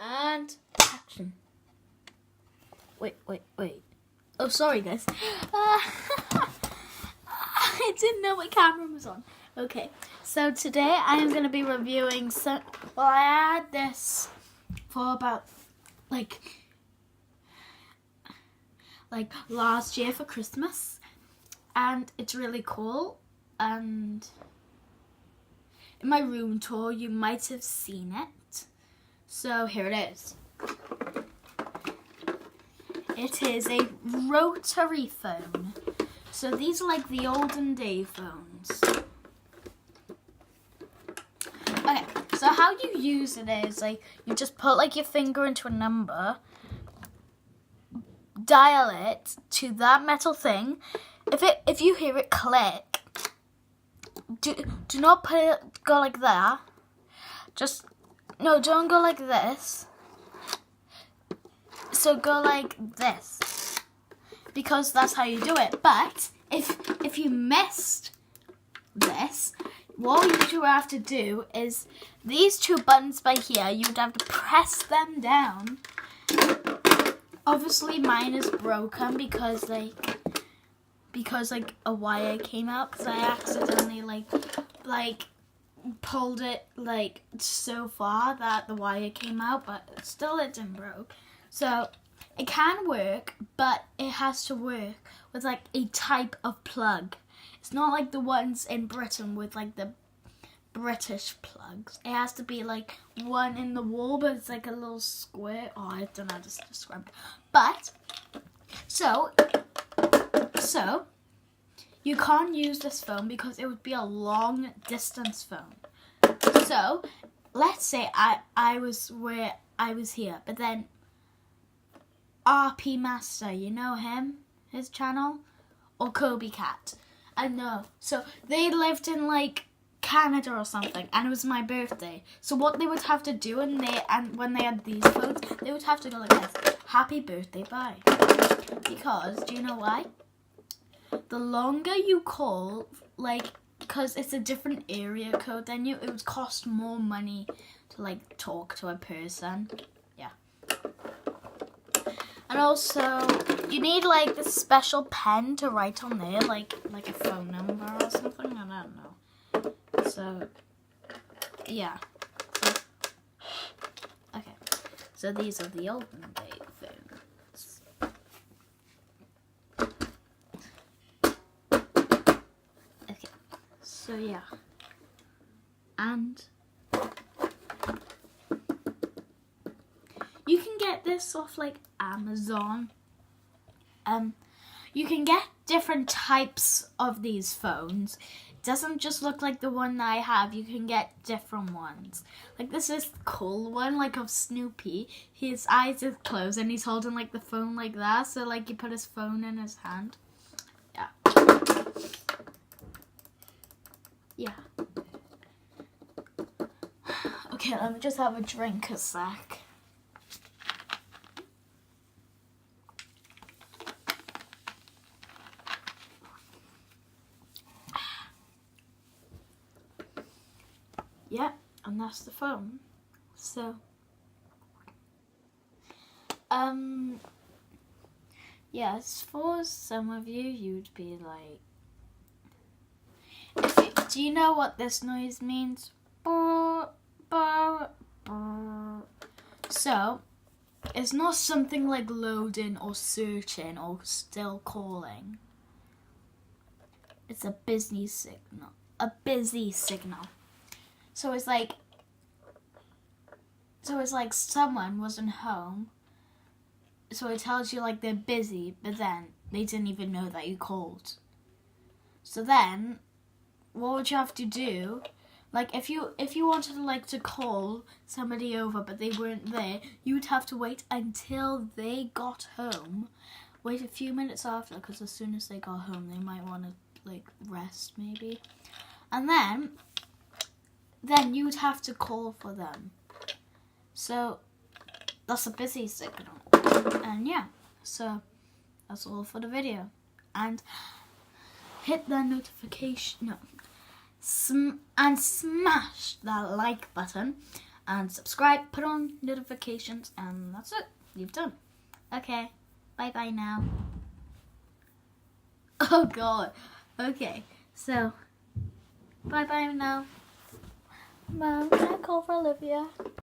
And action. Wait. Oh, sorry, guys. I didn't know my camera was on. Okay, so today I am going to be reviewing some... Well, I had this for about, like last year for Christmas. And it's really cool. And in my room tour, you might have seen it. So here it is. It is a Rotary phone. So these are like the olden day phones. Okay, so how you use it is like you just put like your finger into a number, dial it to that metal thing. If you hear it click, do not go like that. No, don't go like this. So go like this, because that's how you do it. But if you missed this, what you would have to do is these two buttons by here, you would have to press them down. Obviously mine is broken because a wire came out, because I accidentally like pulled it like so far that the wire came out, but still it didn't broke. So it can work, but it has to work with like a type of plug. It's not like the ones in Britain with like the British plugs. It has to be like one in the wall, but it's like a little square. Oh, I don't know how to describe it. But so you can't use this phone because it would be a long distance phone. So let's say I was where I was here, but then RP Master, you know him, his channel, or Kobe Cat, I know. So they lived in like Canada or something, and it was my birthday. So what they would have to do, when they had these phones, they would have to go like this: "Happy birthday, bye." Because do you know why? The longer you call, because it's a different area code than you, it would cost more money to like talk to a person. Yeah. And also, you need like this special pen to write on there, like a phone number or something. I don't know. So, yeah. Okay. So these are the olden day phones. Okay. So yeah. And you can get this off like Amazon. You can get different types of these phones. It doesn't just look like the one that I have. You can get different ones. Like this is the cool one, like of Snoopy. His eyes are closed and he's holding like the phone like that. So like you put his phone in his hand. Yeah. Yeah. Okay, let me just have a drink a sec. Yeah, and that's the phone. So, yes, for some of you, you'd be like, do you know what this noise means? So, it's not something like loading or searching or still calling. It's a busy signal. A busy signal. So it's like someone wasn't home. So it tells you like they're busy, but then they didn't even know that you called. So then, what would you have to do? Like if you wanted to call somebody over, but they weren't there, you would have to wait until they got home. Wait a few minutes after, because as soon as they got home, they might want to like rest maybe, and then you would have to call for them. So that's a busy signal. And yeah, so that's all for the video. And hit the notification, and smash that like button. and subscribe, put on notifications, and that's it. You've done. Okay, bye now. Oh God. Okay, so bye now. Mom, can I call for Olivia?